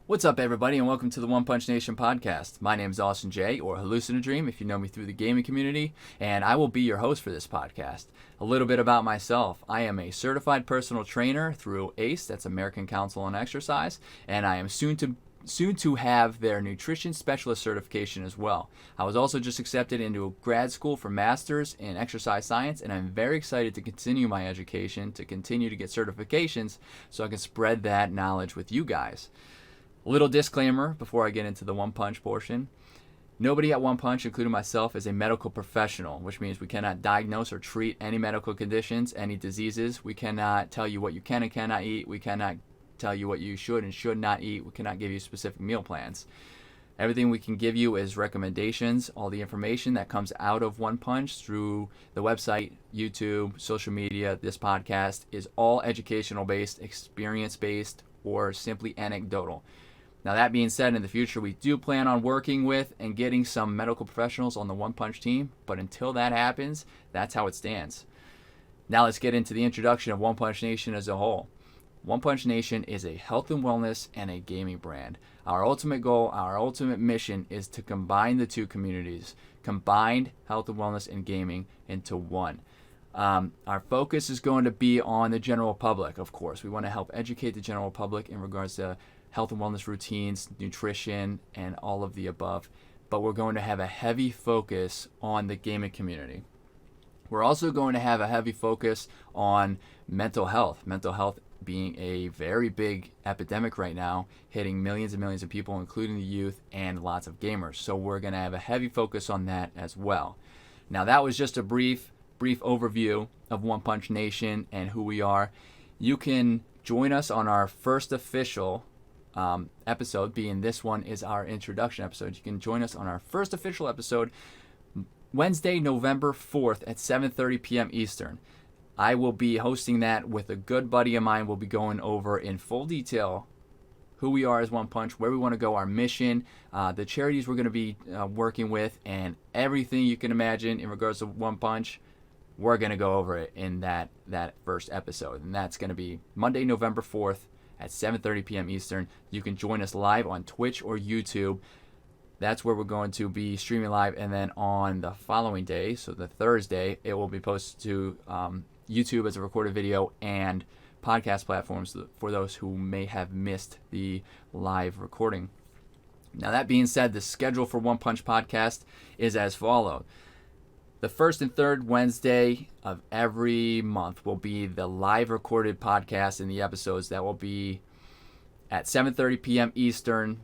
What's up, everybody, and welcome to the One Punch Nation podcast. My name is Austin J, or hallucinodream if you know me through the gaming community, and I will be your host for this podcast. A little bit about myself. I am a certified personal trainer through ACE, that's American Council on Exercise, and I am soon to have their nutrition specialist certification as well. I was also just accepted into a grad school for masters in exercise science, and I'm very excited to continue my education, to continue to get certifications so I can spread that knowledge with you guys. A little disclaimer before I get into the One Punch portion. Nobody at One Punch, including myself, is a medical professional, which means we cannot diagnose or treat any medical conditions, any diseases. We cannot tell you what you can and cannot eat. We cannot tell you what you should and should not eat. We cannot give you specific meal plans. Everything we can give you is recommendations. All the information that comes out of One Punch through the website, YouTube, social media, this podcast is all educational based, experience based, or simply anecdotal. Now, that being said, in the future, we do plan on working with and getting some medical professionals on the One Punch team, but until that happens, that's how it stands. Now let's get into the introduction of One Punch Nation as a whole. One Punch Nation is a health and wellness and a gaming brand. Our ultimate goal, our ultimate mission is to combine the two communities, combine health and wellness and gaming into one. Our focus is going to be on the general public, of course. We want to help educate the general public in regards to health and wellness routines, nutrition, and all of the above. But we're going to have a heavy focus on the gaming community. We're also going to have a heavy focus on mental health. Mental health being a very big epidemic right now, hitting millions and millions of people, including the youth and lots of gamers. So we're going to have a heavy focus on that as well. Now, that was just a brief overview of One Punch Nation and who we are. You can join us on our first official episode, being this one is our introduction episode. You can join us on our first official episode Wednesday, November 4th at 7:30 p.m. Eastern. I will be hosting that with a good buddy of mine. We'll be going over in full detail who we are as One Punch, where we want to go, our mission, the charities we're going to be working with, and everything you can imagine in regards to One Punch. We're going to go over it in that first episode, and that's going to be Monday, November 4th at 7:30 p.m. Eastern. You can join us live on Twitch or YouTube. That's where we're going to be streaming live, and then on the following day, so the Thursday, it will be posted to YouTube as a recorded video and podcast platforms for those who may have missed the live recording. Now, that being said, the schedule for One Punch Podcast is as follows. The first and third Wednesday of every month will be the live recorded podcast and the episodes that will be at 7:30 p.m. Eastern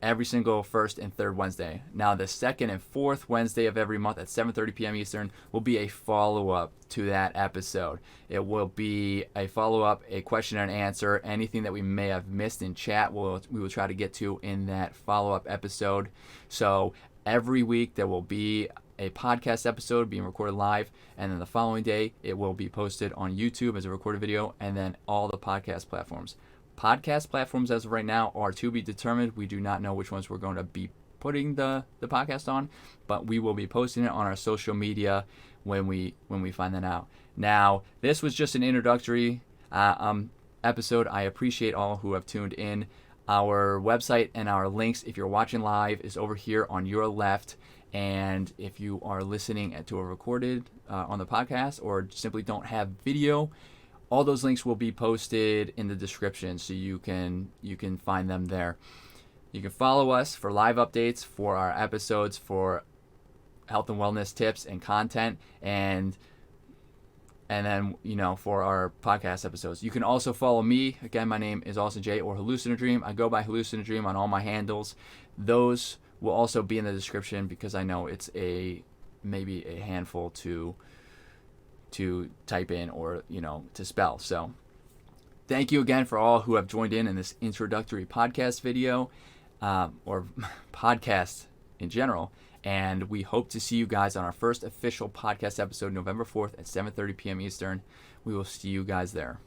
every single first and third Wednesday. Now, the second and fourth Wednesday of every month at 7:30 p.m. Eastern will be a follow-up to that episode. It will be a follow-up, a question and answer, anything that we may have missed in chat, we will try to get to in that follow-up episode. So every week there will be a podcast episode being recorded live, and then the following day it will be posted on YouTube as a recorded video, and then all the podcast platforms. Podcast platforms as of right now are to be determined. We do not know which ones we're going to be putting the podcast on, but we will be posting it on our social media when we find that out. Now, this was just an introductory episode. I appreciate all who have tuned in. Our website and our links, if you're watching live, is over here on your left. And if you are listening to a recorded on the podcast or simply don't have video, all those links will be posted in the description, so you can find them there. You can follow us for live updates, for our episodes, for health and wellness tips and content, and then, for our podcast episodes. You can also follow me. Again, my name is Austin J, or hallucinodream. I go by hallucinodream on all my handles. Those will also be in the description, because I know it's maybe a handful to type in or to spell. So thank you again for all who have joined in this introductory podcast video, or podcast in general, and we hope to see you guys on our first official podcast episode November 4th at 7:30 p.m. Eastern. We will see you guys there.